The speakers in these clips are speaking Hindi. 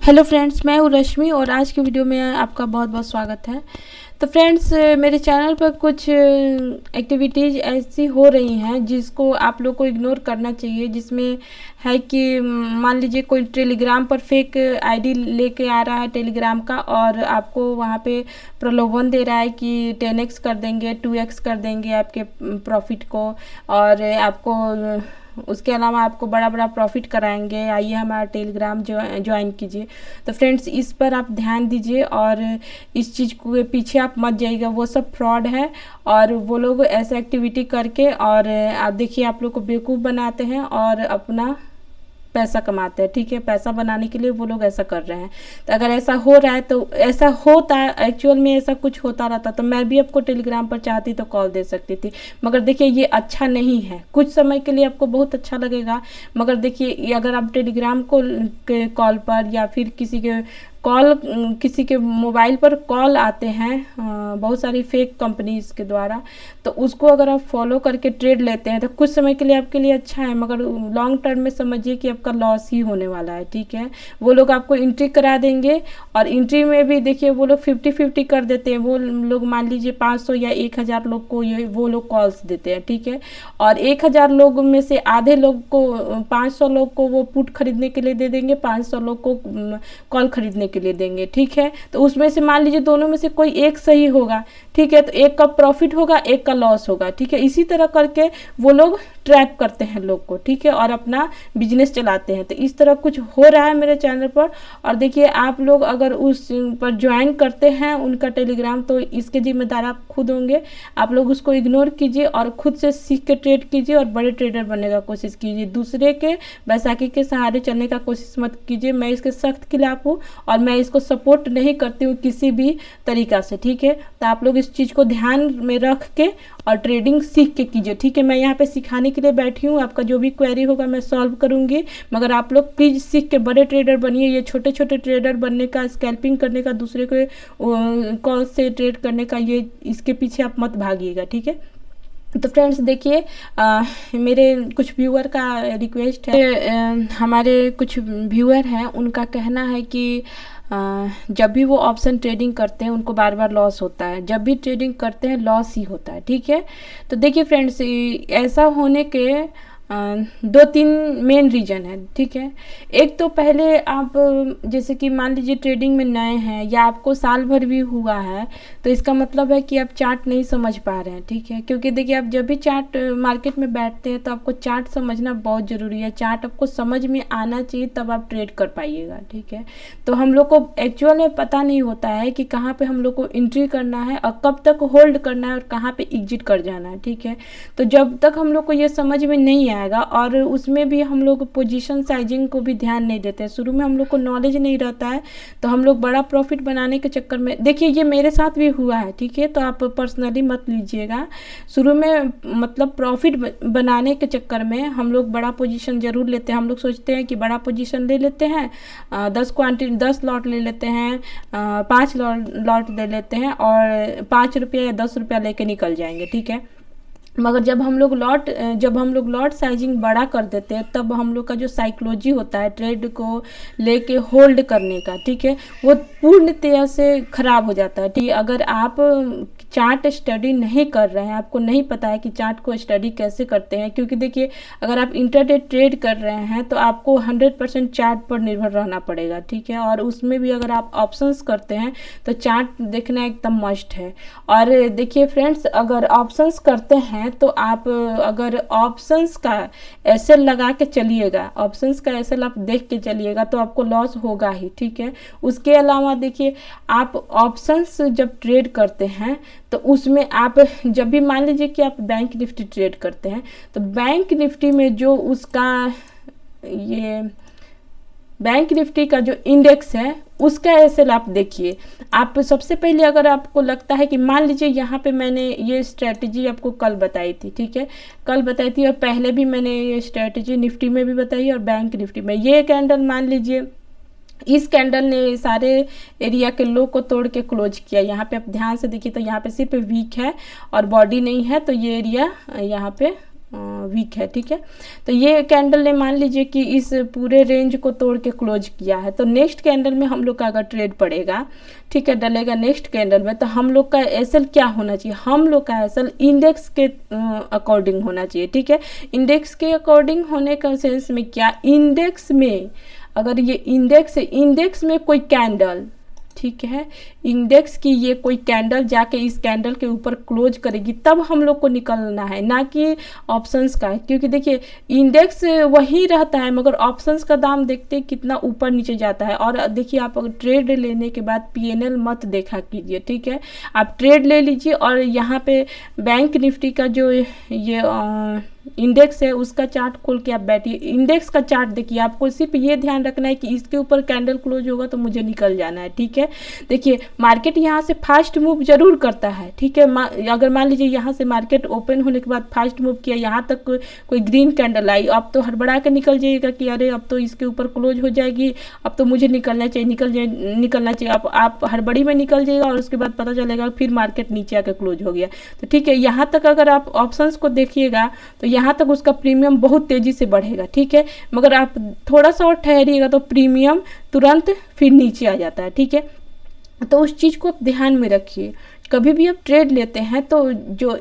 हेलो फ्रेंड्स, मैं हूँ रश्मि और आज की वीडियो में आपका बहुत बहुत स्वागत है। तो फ्रेंड्स, मेरे चैनल पर कुछ एक्टिविटीज़ ऐसी हो रही हैं जिसको आप लोग को इग्नोर करना चाहिए। जिसमें है कि मान लीजिए कोई टेलीग्राम पर फेक आईडी लेके आ रहा है टेलीग्राम का, और आपको वहाँ पे प्रलोभन दे रहा है कि 10x कर देंगे, 2x कर देंगे आपके प्रॉफिट को, और आपको उसके अलावा आपको बड़ा बड़ा प्रॉफिट कराएंगे, आइए हमारा टेलीग्राम ज्वाइन कीजिए। तो फ्रेंड्स, इस पर आप ध्यान दीजिए और इस चीज़ के पीछे आप मत जाइएगा, वो सब फ्रॉड है। और वो लोग ऐसे एक्टिविटी करके और आप देखिए आप लोग को बेवकूफ़ बनाते हैं और अपना पैसा कमाते हैं। ठीक है, पैसा बनाने के लिए वो लोग ऐसा कर रहे हैं। तो अगर ऐसा हो रहा है, तो ऐसा होता एक्चुअल में ऐसा कुछ होता रहता तो मैं भी आपको टेलीग्राम पर चाहती तो कॉल दे सकती थी। मगर देखिए ये अच्छा नहीं है। कुछ समय के लिए आपको बहुत अच्छा लगेगा, मगर देखिए अगर आप टेलीग्राम को कॉल पर या फिर किसी के मोबाइल पर कॉल आते हैं बहुत सारी फेक कंपनीज के द्वारा, तो उसको अगर आप फॉलो करके ट्रेड लेते हैं तो कुछ समय के लिए आपके लिए अच्छा है, मगर लॉन्ग टर्म में समझिए कि आपका लॉस ही होने वाला है। ठीक है, वो लोग आपको एंट्री करा देंगे और एंट्री में भी देखिए वो लोग 50-50 कर देते हैं। वो लोग मान लीजिए 500 या 1000 लोग को ये वो लोग कॉल्स देते हैं। ठीक है, और 1000 लोग में से आधे लोग को 500 लोग को वो पुट खरीदने के लिए दे देंगे, 500 लोग को कॉल खरीदने के लिए देंगे। ठीक है, तो उसमें से मान लीजिए दोनों में से कोई एक सही होगा। ठीक है, तो एक का प्रॉफिट होगा, एक का लॉस होगा। ठीक है, इसी तरह करके वो लोग ट्रैप करते हैं लोग को। ठीक है, और अपना बिजनेस चलाते हैं। तो इस तरह कुछ हो रहा है मेरे चैनल पर। और देखिए आप लोग अगर उस पर ज्वाइन करते हैं उनका टेलीग्राम, तो इसके जिम्मेदार आप खुद होंगे। आप लोग उसको इग्नोर कीजिए और खुद से सीख के ट्रेड कीजिए और बड़े ट्रेडर बनने का कोशिश कीजिए। दूसरे के बैसाखी के सहारे चलने का कोशिश मत कीजिए। मैं इसके सख्त खिलाफ हूँ और मैं इसको सपोर्ट नहीं करती हूँ किसी भी तरीका से। ठीक है, तो आप लोग इस चीज़ को ध्यान में रख के और ट्रेडिंग सीख के कीजिए। ठीक है, मैं यहाँ पे सिखाने के लिए बैठी हूँ। आपका जो भी क्वेरी होगा मैं सॉल्व करूँगी, मगर आप लोग प्लीज़ सीख के बड़े ट्रेडर बनिए। ये छोटे छोटे ट्रेडर बनने का, स्कैल्पिंग करने का, दूसरे के कॉल से ट्रेड करने का, ये इसके पीछे आप मत भागिएगा। ठीक है, तो फ्रेंड्स देखिए मेरे कुछ व्यूअर का रिक्वेस्ट है। हमारे कुछ व्यूअर हैं, उनका कहना है कि जब भी वो ऑप्शन ट्रेडिंग करते हैं उनको बार बार लॉस होता है। जब भी ट्रेडिंग करते हैं लॉस ही होता है। ठीक है, तो देखिए फ्रेंड्स, ऐसा होने के 2-3 मेन रीज़न है। ठीक है, एक तो पहले आप जैसे कि मान लीजिए ट्रेडिंग में नए हैं या आपको साल भर भी हुआ है, तो इसका मतलब है कि आप चार्ट नहीं समझ पा रहे हैं। ठीक है, क्योंकि देखिए आप जब भी चार्ट मार्केट में बैठते हैं तो आपको चार्ट समझना बहुत ज़रूरी है। चार्ट आपको समझ में आना चाहिए, तब आप ट्रेड कर पाइएगा। ठीक है, तो हम लोग को एक्चुअल में पता नहीं होता है कि कहाँ पे हम लोग को एंट्री करना है और कब तक होल्ड करना है और कहाँ पे एग्जिट कर जाना है। ठीक है, तो जब तक हम लोग को ये समझ में नहीं आएगा, और उसमें भी हम लोग पोजीशन साइजिंग को भी ध्यान नहीं देते हैं। शुरू में हम लोग को नॉलेज नहीं रहता है, तो हम लोग बड़ा प्रॉफिट बनाने के चक्कर में, देखिए ये मेरे साथ भी हुआ है। ठीक है, तो आप पर्सनली मत लीजिएगा। शुरू में मतलब प्रॉफिट बनाने के चक्कर में हम लोग बड़ा पोजीशन जरूर लेते हैं। हम लोग सोचते हैं कि बड़ा पोजीशन ले लेते हैं, 10 लॉट ले लेते हैं, 5 लॉट ले लेते हैं और 5 रुपये या 10 रुपया लेके निकल जाएंगे। ठीक है, मगर जब हम लोग लॉट साइजिंग बड़ा कर देते हैं, तब हम लोग का जो साइकोलॉजी होता है ट्रेड को लेके होल्ड करने का, ठीक है, वो पूर्णतया से खराब हो जाता है। ठीक है, अगर आप चार्ट स्टडी नहीं कर रहे हैं, आपको नहीं पता है कि चार्ट को स्टडी कैसे करते हैं, क्योंकि देखिए अगर आप इंटरडे ट्रेड कर रहे हैं तो आपको 100% चार्ट पर निर्भर रहना पड़ेगा। ठीक है, और उसमें भी अगर आप ऑप्शंस करते हैं तो चार्ट देखना एकदम मस्ट है। और देखिए फ्रेंड्स, अगर ऑप्शंस करते हैं तो आप अगर ऑप्शंस का एसएल लगा के चलिएगा, ऑप्शंस का एसएल आप देख के चलिएगा, तो आपको लॉस होगा ही। ठीक है, उसके अलावा देखिए आप ऑप्शंस जब ट्रेड करते हैं तो उसमें आप जब भी मान लीजिए कि आप बैंक निफ्टी ट्रेड करते हैं, तो बैंक निफ्टी में जो उसका ये बैंक निफ्टी का जो इंडेक्स है उसका एसएल आप देखिए। आप सबसे पहले अगर आपको लगता है कि मान लीजिए यहाँ पे मैंने ये स्ट्रेटजी आपको कल बताई थी, ठीक है, कल बताई थी, और पहले भी मैंने ये स्ट्रेटजी निफ्टी में भी बताई और बैंक निफ्टी में। ये कैंडल मान लीजिए इस कैंडल ने सारे एरिया के लो को तोड़ के क्लोज किया। यहाँ पे आप ध्यान से देखिए तो यहाँ पे सिर्फ वीक है और बॉडी नहीं है, तो ये एरिया यहाँ पे वीक है, ठीक है। तो ये कैंडल ने मान लीजिए कि इस पूरे रेंज को तोड़ के क्लोज किया है, तो नेक्स्ट कैंडल में हम लोग का अगर ट्रेड पड़ेगा, ठीक है, डलेगा नेक्स्ट कैंडल में, तो हम लोग का एसएल क्या होना चाहिए, हम लोग का एसएल इंडेक्स के अकॉर्डिंग होना चाहिए, ठीक है। इंडेक्स के अकॉर्डिंग होने का सेंस में क्या, इंडेक्स में अगर ये इंडेक्स है, इंडेक्स में कोई कैंडल, ठीक है, इंडेक्स की ये कोई कैंडल जाके इस कैंडल के ऊपर क्लोज करेगी, तब हम लोग को निकलना है, ना कि ऑप्शंस का। क्योंकि देखिए इंडेक्स वही रहता है, मगर ऑप्शंस का दाम देखते कितना ऊपर नीचे जाता है। और देखिए आप अगर ट्रेड लेने के बाद पीएनएल मत देखा कीजिए, ठीक है। आप ट्रेड ले लीजिए और यहाँ पे बैंक निफ्टी का जो ये इंडेक्स है उसका चार्ट खोल के आप बैठिए, इंडेक्स का चार्ट देखिए, आपको सिर्फ ये ध्यान रखना है कि इसके ऊपर कैंडल क्लोज होगा तो मुझे निकल जाना है, ठीक है। देखिए मार्केट यहाँ से फास्ट मूव जरूर करता है, ठीक है। अगर मान लीजिए यहाँ से मार्केट ओपन होने के बाद फास्ट मूव किया, यहाँ तक कोई ग्रीन कैंडल आई, अब तो हड़बड़ा के निकल जाइएगा कि अरे अब तो इसके ऊपर क्लोज हो जाएगी, अब तो मुझे निकलना चाहिए, निकलना चाहिए। आप हड़बड़ी में निकल जाइएगा और उसके बाद पता चलेगा फिर मार्केट नीचे आकर क्लोज हो गया। तो ठीक है, यहाँ तक अगर आप ऑप्शंस को देखिएगा तो यहाँ तक उसका प्रीमियम बहुत तेजी से बढ़ेगा, ठीक है। मगर आप थोड़ा सा और ठहरिएगा तो प्रीमियम तुरंत फिर नीचे आ जाता है, ठीक है। तो उस चीज़ को आप ध्यान में रखिए, कभी भी आप ट्रेड लेते हैं तो जो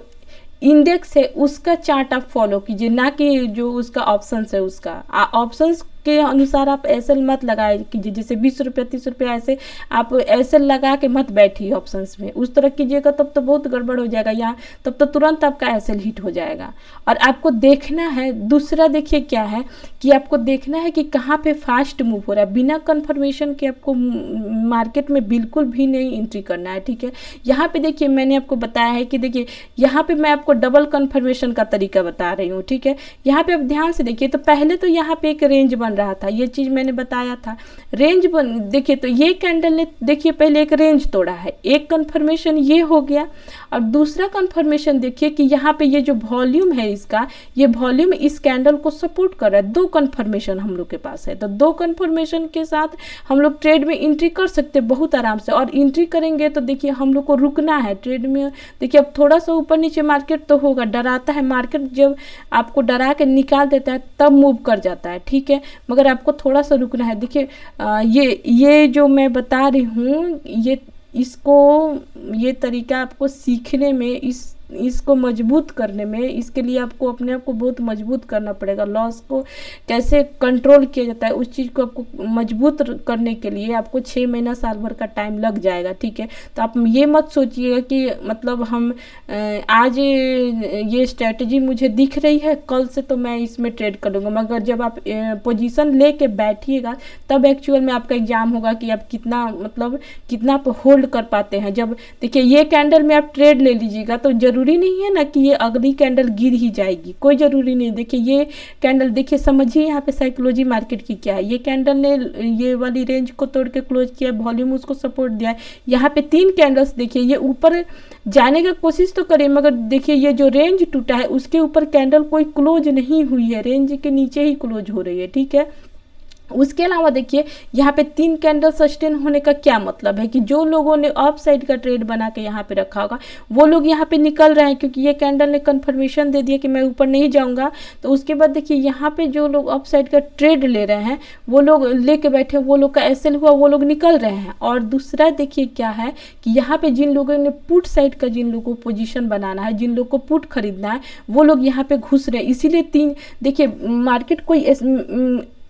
इंडेक्स है उसका चार्ट आप फॉलो कीजिए, ना कि जो उसका ऑप्शंस है उसका। ऑप्शंस के अनुसार आप एसएल मत लगाए कीजिए, जैसे 20 रुपये 30 रुपये ऐसे आप एसएल लगा के मत बैठिए ऑप्शंस में, उस तरह कीजिएगा तब तो बहुत गड़बड़ हो जाएगा यहाँ, तब तो तुरंत आपका एसएल हिट हो जाएगा। और आपको देखना है, दूसरा देखिए क्या है कि आपको देखना है कि कहाँ पे फास्ट मूव हो रहा है, बिना कंफर्मेशन के आपको मार्केट में बिल्कुल भी नहीं एंट्री करना है, ठीक है। यहाँ पे देखिए मैंने आपको बताया है कि देखिए यहाँ पे मैं आपको डबल कंफर्मेशन का तरीका बता रही हूँ, ठीक है। यहाँ पे आप ध्यान से देखिए, तो पहले तो यहाँ पे एक रेंज बन रहा था, ये चीज मैंने बताया था, रेंज बन, देखिए तो ये कैंडल ने देखिए पहले एक रेंज तोड़ा है, एक कंफर्मेशन ये हो गया। और दूसरा कंफर्मेशन देखिए कि यहाँ पे ये जो वॉल्यूम है इसका, ये वॉल्यूम इस कैंडल को सपोर्ट कर रहा है। दो कंफर्मेशन हम लोग के पास है, तो दो कंफर्मेशन के साथ हम लोग ट्रेड में एंट्री कर सकते हैं बहुत आराम से। और एंट्री करेंगे तो देखिए हम लोग को रुकना है ट्रेड में। देखिए अब थोड़ा सा ऊपर नीचे मार्केट तो होगा, डराता है मार्केट, जब आपको डरा के निकाल देता है तब मूव कर जाता है, ठीक है। मगर आपको थोड़ा सा रुकना है। देखिए ये जो मैं बता रही हूँ, ये तरीका आपको सीखने में, इसको मजबूत करने में, इसके लिए आपको अपने आप को बहुत मजबूत करना पड़ेगा। लॉस को कैसे कंट्रोल किया जाता है उस चीज़ को आपको मजबूत करने के लिए आपको 6 महीना साल भर का टाइम लग जाएगा, ठीक है। तो आप ये मत सोचिएगा कि मतलब हम आज ये स्ट्रेटजी मुझे दिख रही है, कल से तो मैं इसमें ट्रेड करूँगा। मगर जब आप पोजीशन ले के बैठिएगा तब एक्चुअल में आपका एग्जाम होगा कि आप कितना आप होल्ड कर पाते हैं। जब देखिए ये कैंडल में आप ट्रेड ले लीजिएगा तो जरूरी नहीं है ना कि ये अगली कैंडल गिर ही जाएगी, कोई ज़रूरी नहीं। देखिए ये कैंडल, देखिए समझिए यहाँ पे साइकोलॉजी मार्केट की क्या है। ये कैंडल ने ये वाली रेंज को तोड़ के क्लोज किया, वॉल्यूम उसको सपोर्ट दिया है। यहाँ पे 3 कैंडल्स देखिए, ये ऊपर जाने का कोशिश तो करे, मगर देखिए ये जो रेंज टूटा है उसके ऊपर कैंडल कोई क्लोज नहीं हुई है, रेंज के नीचे ही क्लोज हो रही है, ठीक है। उसके अलावा देखिए यहाँ पे 3 कैंडल सस्टेन होने का क्या मतलब है कि जो लोगों ने अप साइड का ट्रेड बना के यहाँ पे रखा होगा वो लोग यहाँ पे निकल रहे हैं, क्योंकि ये कैंडल ने कंफर्मेशन दे दिया कि मैं ऊपर नहीं जाऊँगा। तो उसके बाद देखिए यहाँ पे जो लोग अप साइड का ट्रेड ले रहे हैं वो लोग लेके बैठे, वो लोग का एसएल हुआ, वो लोग निकल रहे हैं। और दूसरा देखिए क्या है कि यहाँ पे जिन लोगों ने पुट साइड का, जिन लोगों को पोजीशन बनाना है, जिन लोग को पुट खरीदना है, वो लोग यहाँ पे घुस रहे हैं। इसीलिए 3 देखिए मार्केट कोई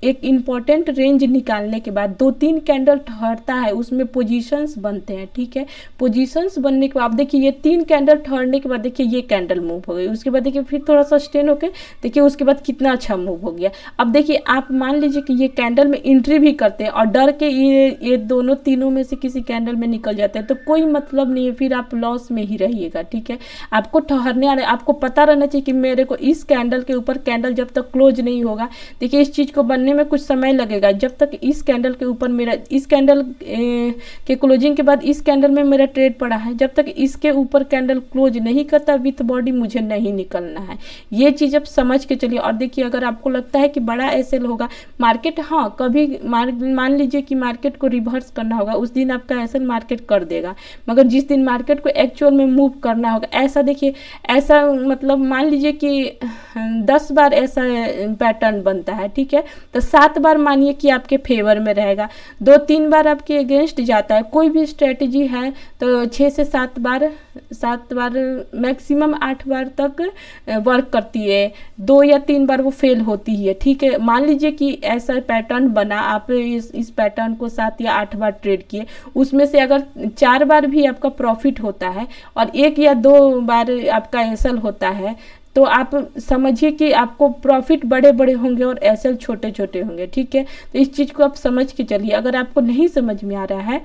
एक इम्पॉर्टेंट रेंज निकालने के बाद 2-3 कैंडल ठहरता है, उसमें पोजीशंस बनते हैं, ठीक है। पोजीशंस बनने के बाद देखिए ये 3 कैंडल ठहरने के बाद देखिए ये कैंडल मूव हो गई, उसके बाद देखिए फिर थोड़ा सा स्टेन होके देखिए उसके बाद कितना अच्छा मूव हो गया। अब देखिए आप मान लीजिए कि ये कैंडल में एंट्री भी करते हैं और डर के ये दोनों तीनों में से किसी कैंडल में निकल जाते हैं तो कोई मतलब नहीं है, फिर आप लॉस में ही रहिएगा, ठीक है। आपको ठहरने आपको पता रहना चाहिए कि मेरे को इस कैंडल के ऊपर कैंडल जब तक क्लोज नहीं होगा, देखिए इस चीज़ को बनने करने में कुछ समय लगेगा। जब तक इस कैंडल के ऊपर मेरा, इस कैंडल के क्लोजिंग के बाद इस कैंडल में मेरा ट्रेड पड़ा है, जब तक इसके ऊपर कैंडल क्लोज नहीं करता विथ बॉडी, मुझे नहीं निकलना है। ये चीज़ अब समझ के चलिए। और देखिए, अगर आपको लगता है कि बड़ा एसएल होगा मार्केट, हाँ कभी मान लीजिए कि मार्केट को रिवर्स करना होगा, उस दिन आपका एसएल मार्केट कर देगा, मगर जिस दिन मार्केट को एक्चुअल में मूव करना होगा, ऐसा देखिए, ऐसा मतलब मान लीजिए कि 10 बार ऐसा पैटर्न बनता है, ठीक है, तो 7 बार मानिए कि आपके फेवर में रहेगा, 2-3 बार आपके अगेंस्ट जाता है। कोई भी स्ट्रेटजी है तो 6 से 7 बार, 7 बार मैक्सिमम 8 बार तक वर्क करती है, 2 या 3 बार वो फेल होती है, ठीक है। मान लीजिए कि ऐसा पैटर्न बना, आप इस पैटर्न को 7 या 8 बार ट्रेड किए, उसमें से अगर 4 बार भी आपका प्रॉफिट होता है और 1 या 2 बार आपका एसएल होता है, तो आप समझिए कि आपको प्रॉफिट बड़े बड़े होंगे और एसएल छोटे छोटे होंगे, ठीक है। तो इस चीज़ को आप समझ के चलिए। अगर आपको नहीं समझ में आ रहा है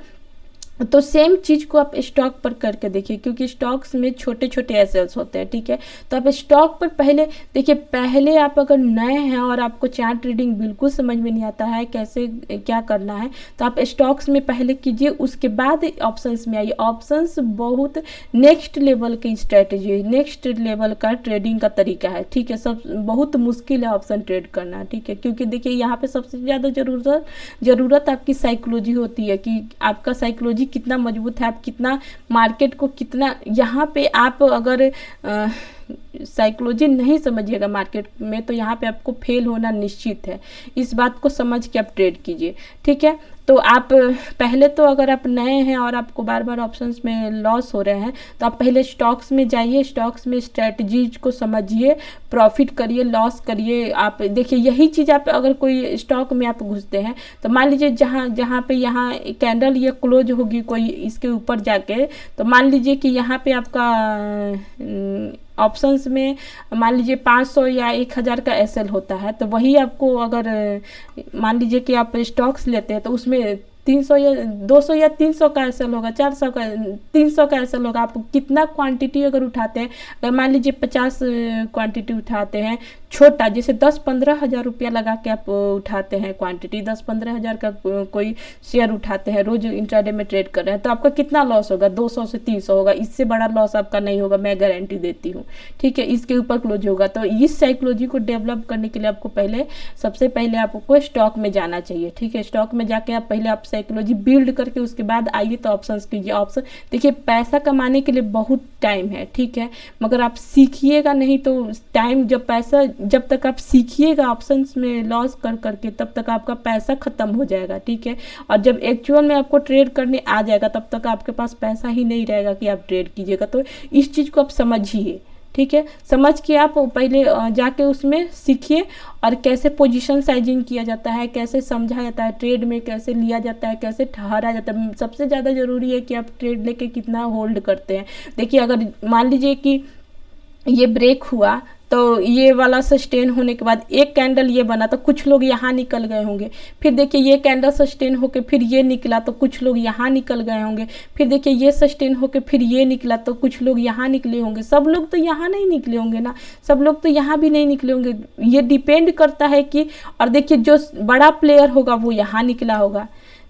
तो सेम चीज़ को आप स्टॉक पर करके देखिए, क्योंकि स्टॉक्स में छोटे छोटे एसेल्स होते हैं, ठीक है। तो आप स्टॉक पर पहले देखिए, पहले आप अगर नए हैं और आपको चार्ट ट्रेडिंग बिल्कुल समझ में नहीं आता है कैसे क्या करना है, तो आप स्टॉक्स में पहले कीजिए, उसके बाद ऑप्शंस में आइए। ऑप्शंस बहुत नेक्स्ट लेवल की स्ट्रेटजी है, नेक्स्ट लेवल का ट्रेडिंग का तरीका है, ठीक है। सब बहुत मुश्किल है ऑप्शन ट्रेड करना, ठीक है, क्योंकि देखिए यहाँ पे सबसे ज़्यादा ज़रूरत आपकी साइकोलॉजी होती है कि आपका साइकोलॉजी कितना मजबूत है, आप कितना मार्केट को कितना, यहाँ पे आप अगर साइकोलॉजी नहीं समझिएगा मार्केट में, तो यहाँ पे आपको फेल होना निश्चित है। इस बात को समझ के आप ट्रेड कीजिए, ठीक है। तो आप पहले तो अगर आप नए हैं और आपको बार बार ऑप्शंस में लॉस हो रहे हैं, तो आप पहले स्टॉक्स में जाइए, स्टॉक्स में स्ट्रेटजीज को समझिए, प्रॉफिट करिए, लॉस करिए। आप देखिए, यही चीज़ आप अगर कोई स्टॉक में आप घुसते हैं, तो मान लीजिए जहाँ पे यहाँ कैंडल ये क्लोज होगी कोई इसके ऊपर जाके, तो मान लीजिए कि यहाँ पे आपका ऑप्शंस में मान लीजिए 500 या 1000 का एसएल होता है, तो वही आपको अगर मान लीजिए कि आप स्टॉक्स लेते हैं, तो उसमें 300 या 200 या 300 का एसएल होगा, 400 का 300 का एसएल होगा। आप कितना क्वांटिटी अगर उठाते हैं, अगर मान लीजिए 50 क्वांटिटी उठाते हैं, छोटा जैसे 10-15 हज़ार रुपया लगा के आप उठाते हैं क्वांटिटी, 10-15 हज़ार का कोई शेयर उठाते हैं, रोज इंट्राडे में ट्रेड कर रहे हैं, तो आपका कितना लॉस होगा? 200 से 300 होगा, इससे बड़ा लॉस आपका नहीं होगा, मैं गारंटी देती हूँ, ठीक है। इसके ऊपर क्लोज होगा। तो इस साइकोलॉजी को डेवलप करने के लिए आपको सबसे पहले आपको स्टॉक में जाना चाहिए, ठीक है। स्टॉक में जाके आप पहले आप साइकोलॉजी बिल्ड करके उसके बाद आइए तो ऑप्शंस कीजिए। ऑप्शन देखिए, पैसा कमाने के लिए बहुत टाइम है, ठीक है, मगर आप सीखिएगा नहीं तो टाइम, जब तक आप सीखिएगा ऑप्शंस में लॉस कर करके, तब तक आपका पैसा खत्म हो जाएगा, ठीक है। और जब एक्चुअल में आपको ट्रेड करने आ जाएगा, तब तक आपके पास पैसा ही नहीं रहेगा कि आप ट्रेड कीजिएगा। तो इस चीज़ को आप समझिए, ठीक है। समझ के आप पहले जाके उसमें सीखिए और कैसे पोजीशन साइजिंग किया जाता है, कैसे समझा जाता है, ट्रेड में कैसे लिया जाता है, कैसे ठहरा जाता है। सबसे ज़्यादा ज़रूरी है कि आप ट्रेड लेके कितना होल्ड करते हैं। देखिए, अगर मान लीजिए कि ये ब्रेक हुआ, तो ये वाला सस्टेन होने के बाद एक कैंडल ये बना, तो कुछ लोग यहाँ निकल गए होंगे। फिर देखिए, ये कैंडल सस्टेन होके फिर ये निकला, तो कुछ लोग यहाँ निकल गए होंगे। फिर देखिए, ये सस्टेन होके फिर ये निकला, तो कुछ लोग यहाँ निकले होंगे। सब लोग तो यहाँ नहीं निकले होंगे ना, सब लोग तो यहाँ भी नहीं निकले होंगे। ये डिपेंड करता है कि, और देखिए जो बड़ा प्लेयर होगा वो यहाँ निकला होगा।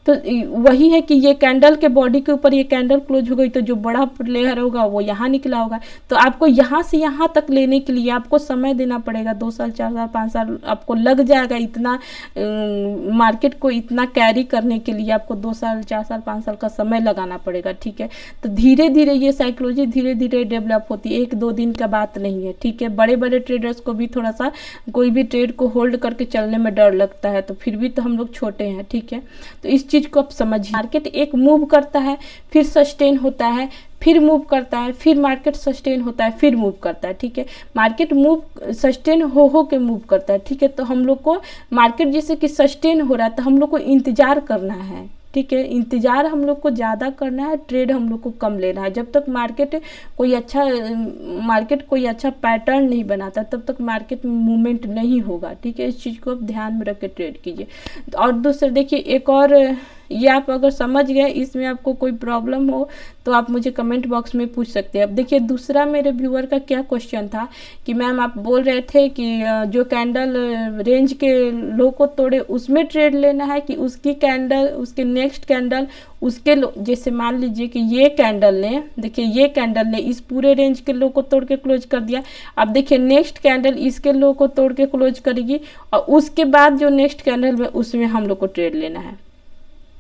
तो वही है कि ये कैंडल के बॉडी के ऊपर ये कैंडल क्लोज हो गई, तो जो बड़ा प्लेयर होगा वो यहाँ निकला होगा। तो आपको यहाँ से यहाँ तक लेने के लिए आपको समय देना पड़ेगा, 2 साल 4 साल 5 साल आपको लग जाएगा। इतना मार्केट को इतना कैरी करने के लिए आपको 2 साल 4 साल 5 साल का समय लगाना पड़ेगा, ठीक है। तो धीरे धीरे ये साइकोलॉजी धीरे धीरे डेवलप होती है, 1-2 दिन का बात नहीं है, ठीक है। बड़े बड़े ट्रेडर्स को भी थोड़ा सा कोई भी ट्रेड को होल्ड करके चलने में डर लगता है, तो फिर भी तो हम लोग छोटे हैं, ठीक है। तो इस चीज़ को आप समझिए। मार्केट एक मूव करता है, फिर सस्टेन होता है, फिर मूव करता है, फिर मार्केट सस्टेन होता है, फिर मूव करता है, ठीक है। मार्केट मूव सस्टेन हो के मूव करता है, ठीक है। तो हम लोग को मार्केट जैसे कि सस्टेन हो रहा है, तो हम लोग को इंतज़ार करना है, ठीक है। इंतज़ार हम लोग को ज़्यादा करना है, ट्रेड हम लोग को कम लेना है। जब तक मार्केट कोई अच्छा पैटर्न नहीं बनाता, तब तक मार्केट में मूवमेंट नहीं होगा, ठीक है। इस चीज़ को आप ध्यान में रख के ट्रेड कीजिए। और दूसरा देखिए, एक और ये आप अगर समझ गए, इसमें आपको कोई प्रॉब्लम हो तो आप मुझे कमेंट बॉक्स में पूछ सकते हैं। अब देखिए दूसरा मेरे व्यूअर का क्या क्वेश्चन था कि मैम आप बोल रहे थे कि जो कैंडल रेंज के लो को तोड़े उसमें ट्रेड लेना है कि उसकी कैंडल, उसके नेक्स्ट कैंडल उसके लो, जैसे मान लीजिए कि ये कैंडल ने, देखिए ये कैंडल ने इस पूरे रेंज के लो को तोड़ के क्लोज कर दिया। अब देखिए नेक्स्ट कैंडल इसके लो को तोड़ के क्लोज करेगी और उसके बाद जो नेक्स्ट कैंडल में उसमें हम लोग को ट्रेड लेना है।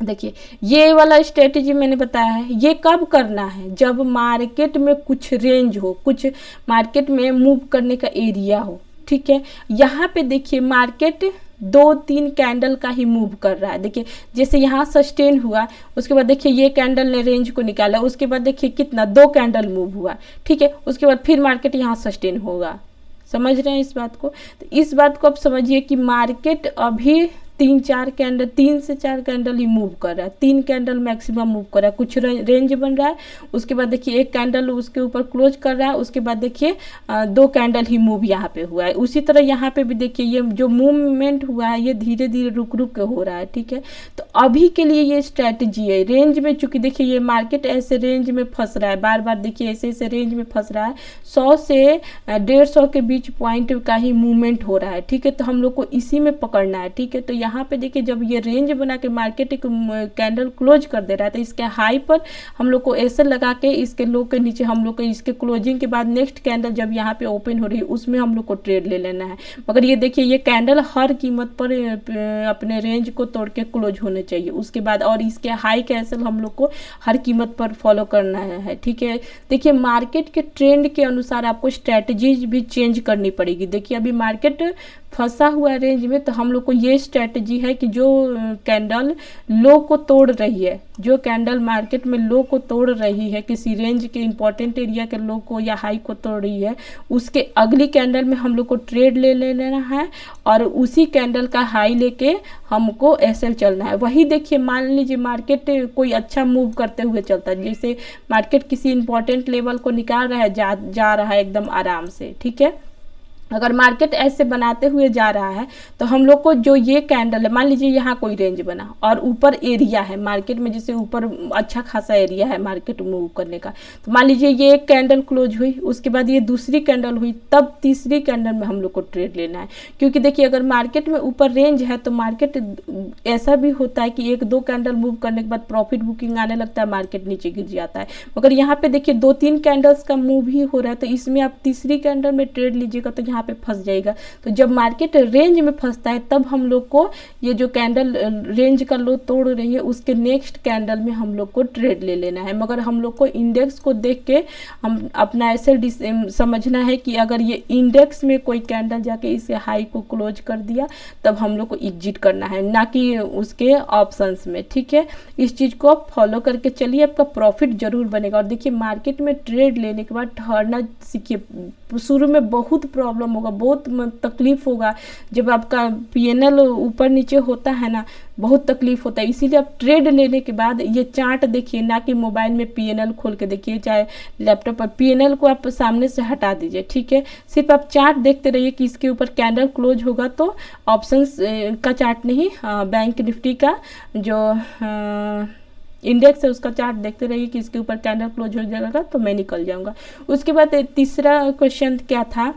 देखिए ये वाला स्ट्रेटेजी मैंने बताया है, ये कब करना है, जब मार्केट में कुछ रेंज हो, कुछ मार्केट में मूव करने का एरिया हो, ठीक है। यहाँ पे देखिए मार्केट 2-3 कैंडल का ही मूव कर रहा है। देखिए जैसे यहाँ सस्टेन हुआ, उसके बाद देखिए ये कैंडल ने रेंज को निकाला, उसके बाद देखिए कितना 2 कैंडल मूव हुआ, ठीक है। उसके बाद फिर मार्केट यहाँ सस्टेन होगा। समझ रहे हैं इस बात को? तो इस बात को आप समझिए कि मार्केट अभी 3-4 कैंडल, 3 से 4 कैंडल ही मूव कर रहा है, 3 कैंडल मैक्सिमम मूव कर रहा है, कुछ रेंज बन रहा है, उसके बाद देखिए एक कैंडल उसके ऊपर क्लोज कर रहा है, उसके बाद देखिए 2 कैंडल ही मूव यहाँ पे हुआ है। उसी तरह यहाँ पे भी देखिए ये जो मूवमेंट हुआ है ये धीरे धीरे रुक रुक के हो रहा है, ठीक है। तो अभी के लिए ये स्ट्रैटेजी है रेंज में, चूंकि देखिए ये मार्केट ऐसे रेंज में फंस रहा है, बार बार देखिए ऐसे ऐसे रेंज में फंस रहा है, 100 से 150 के बीच पॉइंट का ही मूवमेंट हो रहा है, ठीक है। तो हम लोग को इसी में पकड़ना है, ठीक है। तो यहाँ पे देखिए जब ये रेंज बना के मार्केट एक कैंडल क्लोज कर दे रहा है तो इसके हाई पर हम लोग को ऐसे लगा के इसके लो के नीचे हम लोग को इसके क्लोजिंग के बाद नेक्स्ट कैंडल जब यहाँ पे ओपन हो रही है उसमें हम लोग को ट्रेड ले लेना है। मगर ये देखिए ये कैंडल हर कीमत पर अपने रेंज को तोड़ के क्लोज होने चाहिए उसके बाद, और इसके हाई कैंसल हम लोग को हर कीमत पर फॉलो करना है, ठीक है। देखिए मार्केट के ट्रेंड के अनुसार आपको स्ट्रैटेजीज भी चेंज करनी पड़ेगी। देखिए अभी मार्केट फंसा हुआ रेंज में, तो हम लोग को ये स्ट्रैटेजी है कि जो कैंडल लो को तोड़ रही है, जो कैंडल मार्केट में लो को तोड़ रही है, किसी रेंज के इंपॉर्टेंट एरिया के लो को या हाई को तोड़ रही है, उसके अगली कैंडल में हम लोग को ट्रेड ले लेना है और उसी कैंडल का हाई लेके हमको ऐसे चलना है। वही देखिए मान लीजिए मार्केट कोई अच्छा मूव करते हुए चलता है, जैसे मार्केट किसी इंपॉर्टेंट लेवल को निकाल रहा है, जा रहा है एकदम आराम से, ठीक है। अगर मार्केट ऐसे बनाते हुए जा रहा है तो हम लोग को जो ये कैंडल है, मान लीजिए यहाँ कोई रेंज बना और ऊपर एरिया है मार्केट में, जैसे ऊपर अच्छा खासा एरिया है मार्केट मूव करने का, तो मान लीजिए ये एक कैंडल क्लोज हुई, उसके बाद ये दूसरी कैंडल हुई, तब तीसरी कैंडल में हम लोग को ट्रेड लेना है। क्योंकि देखिए अगर मार्केट में ऊपर रेंज है तो मार्केट ऐसा भी होता है कि 1-2 कैंडल मूव करने के बाद प्रॉफिट बुकिंग आने लगता है, मार्केट नीचे गिर जाता है। मगर यहाँ पे देखिए 2-3 कैंडल्स का मूव ही हो रहा है, तो इसमें आप तीसरी कैंडल में ट्रेड लीजिएगा तो यहाँ पे फंस जाएगा। तो जब मार्केट रेंज में फंसता है तब हम लोग को ये जो कैंडल रेंज का लो तोड़ रही है उसके नेक्स्ट कैंडल में हम लोग को ट्रेड ले लेना है। मगर हम लोग को इंडेक्स को देख के हम अपना ऐसे समझना है कि अगर ये इंडेक्स में कोई कैंडल जाके इसे हाई को क्लोज कर दिया तब हम लोग को एग्जिट करना है, ना कि उसके ऑप्शंस में, ठीक है। इस चीज़ को आप फॉलो करके चलिए, आपका प्रॉफिट जरूर बनेगा। और देखिए मार्केट में ट्रेड लेने के बाद ठहरना सीखिए। शुरू में बहुत प्रॉब्लम होगा, बहुत तकलीफ होगा, जब आपका पीएनएल ऊपर नीचे होता है ना, बहुत तकलीफ होता है। इसीलिए आप ट्रेड लेने के बाद ये चार्ट देखिए, ना कि मोबाइल में पीएनएल खोल के देखिए, चाहे लैपटॉप पर पीएनएल को आप सामने से हटा दीजिए, ठीक है। सिर्फ आप चार्ट देखते रहिए कि इसके ऊपर कैंडल क्लोज होगा तो ऑप्शंस का चार्ट नहीं, बैंक निफ्टी का जो इंडेक्स है उसका चार्ट देखते रहिए कि इसके ऊपर कैंडल क्लोज हो जाएगा तो मैं निकल जाऊंगा। उसके बाद तीसरा क्वेश्चन क्या था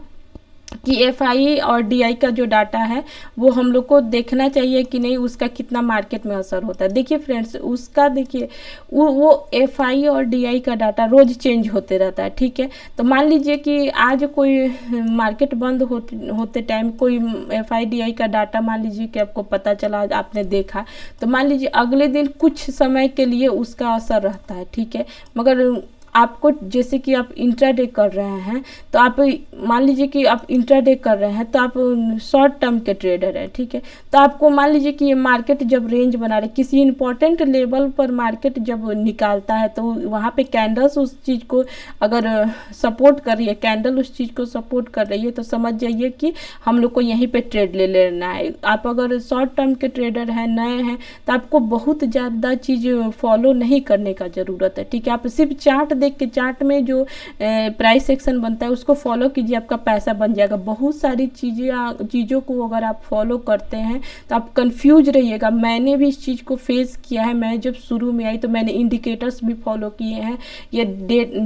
कि एफआई और डीआई का जो डाटा है वो हम लोग को देखना चाहिए कि नहीं, उसका कितना मार्केट में असर होता है। देखिए फ्रेंड्स, उसका देखिए वो एफआई और डीआई का डाटा रोज चेंज होते रहता है, ठीक है। तो मान लीजिए कि आज कोई मार्केट बंद होते टाइम कोई एफआई डीआई का डाटा मान लीजिए कि आपको पता चला, आपने देखा, तो मान लीजिए अगले दिन कुछ समय के लिए उसका असर रहता है, ठीक है। मगर आपको जैसे कि आप इंट्राडे कर रहे हैं तो आप मान लीजिए कि आप इंट्राडे कर रहे हैं तो आप शॉर्ट टर्म के ट्रेडर हैं, ठीक है। तो आपको मान लीजिए कि ये मार्केट जब रेंज बना रहे, किसी इंपॉर्टेंट लेवल पर मार्केट जब निकालता है तो वहाँ पे कैंडल्स उस चीज़ को अगर सपोर्ट कर रही है, कैंडल उस चीज़ को सपोर्ट कर रही है तो समझ जाइए कि हम लोग को यहीं पे ट्रेड ले लेना है। आप अगर शॉर्ट टर्म के ट्रेडर हैं, नए हैं, तो आपको बहुत ज़्यादा चीज़ फॉलो नहीं करने का ज़रूरत है, ठीक है। आप सिर्फ चार्ट देख के, चार्ट में जो प्राइस सेक्शन बनता है उसको फॉलो कीजिए, आपका पैसा बन जाएगा। बहुत सारी चीज़ों को अगर आप फॉलो करते हैं तो आप कंफ्यूज रहिएगा। मैंने भी इस चीज़ को फेस किया है। मैं जब शुरू में आई तो मैंने इंडिकेटर्स भी फॉलो किए हैं, ये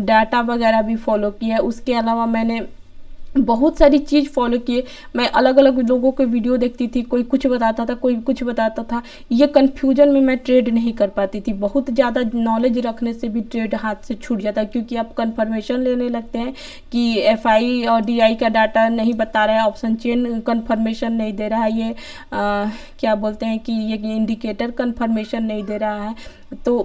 डाटा वगैरह भी फॉलो किया है। उसके अलावा मैंने बहुत सारी चीज़ फॉलो किए। मैं अलग अलग लोगों के वीडियो देखती थी, कोई कुछ बताता था, कोई कुछ बताता था। ये कन्फ्यूजन में मैं ट्रेड नहीं कर पाती थी। बहुत ज़्यादा नॉलेज रखने से भी ट्रेड हाथ से छूट जाता है, क्योंकि आप कन्फर्मेशन लेने लगते हैं कि एफआई और डीआई का डाटा नहीं बता रहा है, ऑप्शन चेन कन्फर्मेशन नहीं दे रहा है, ये क्या बोलते हैं कि ये इंडिकेटर कन्फर्मेशन नहीं दे रहा है। तो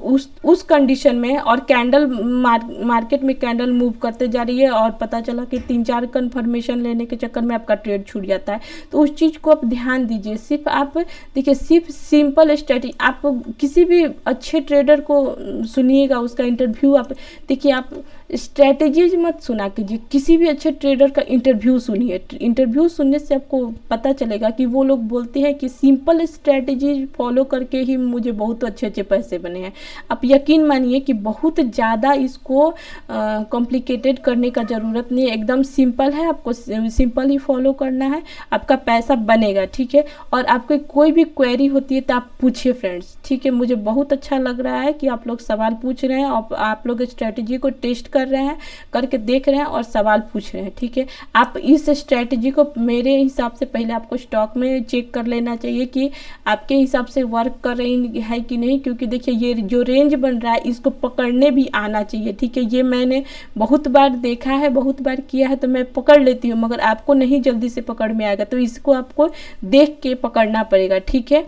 उस कंडीशन में, और कैंडल मार्केट में कैंडल मूव करते जा रही है और पता चला कि 3-4 कन्फर्मेशन लेने के चक्कर में आपका ट्रेड छूट जाता है। तो उस चीज़ को आप ध्यान दीजिए। सिर्फ आप देखिए, सिर्फ सिंपल स्ट्रेटजी, आप किसी भी अच्छे ट्रेडर को सुनिएगा, उसका इंटरव्यू आप देखिए। आप स्ट्रेटजीज मत सुना कीजिए, किसी भी अच्छे ट्रेडर का इंटरव्यू सुनिए। इंटरव्यू सुनने से आपको पता चलेगा कि वो लोग बोलते हैं कि सिंपल स्ट्रेटजी फॉलो करके ही मुझे बहुत अच्छे अच्छे पैसे बने हैं। आप यकीन मानिए कि बहुत ज़्यादा इसको कॉम्प्लिकेटेड करने का ज़रूरत नहीं है, एकदम सिंपल है। आपको सिंपल ही फॉलो करना है, आपका पैसा बनेगा, ठीक है। और आपको कोई भी क्वेरी होती है तो आप पूछिए फ्रेंड्स, ठीक है। मुझे बहुत अच्छा लग रहा है कि आप लोग सवाल पूछ रहे हैं और आप लोग स्ट्रेटजी को टेस्ट कर रहे हैं, करके देख रहे हैं और सवाल पूछ रहे हैं, ठीक है। आप इस स्ट्रेटजी को मेरे हिसाब से पहले आपको स्टॉक में चेक कर लेना चाहिए कि आपके हिसाब से वर्क कर रही है कि नहीं, क्योंकि देखिए ये जो रेंज बन रहा है इसको पकड़ने भी आना चाहिए, ठीक है। ये मैंने बहुत बार देखा है, बहुत बार किया है, तो मैं पकड़ लेती हूँ, मगर आपको नहीं जल्दी से पकड़ में आएगा। तो इसको आपको देख के पकड़ना पड़ेगा, ठीक है।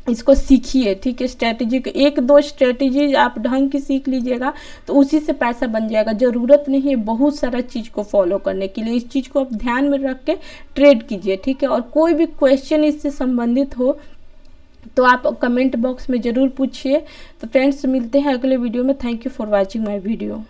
इसको सीखिए, ठीक है। स्ट्रेटजी को 1-2 स्ट्रेटजी आप ढंग की सीख लीजिएगा तो उसी से पैसा बन जाएगा। ज़रूरत नहीं है बहुत सारा चीज़ को फॉलो करने के लिए। इस चीज़ को आप ध्यान में रख के ट्रेड कीजिए, ठीक है। और कोई भी क्वेश्चन इससे संबंधित हो तो आप कमेंट बॉक्स में ज़रूर पूछिए। तो फ्रेंड्स, मिलते हैं अगले वीडियो में। Thank you for watching my video.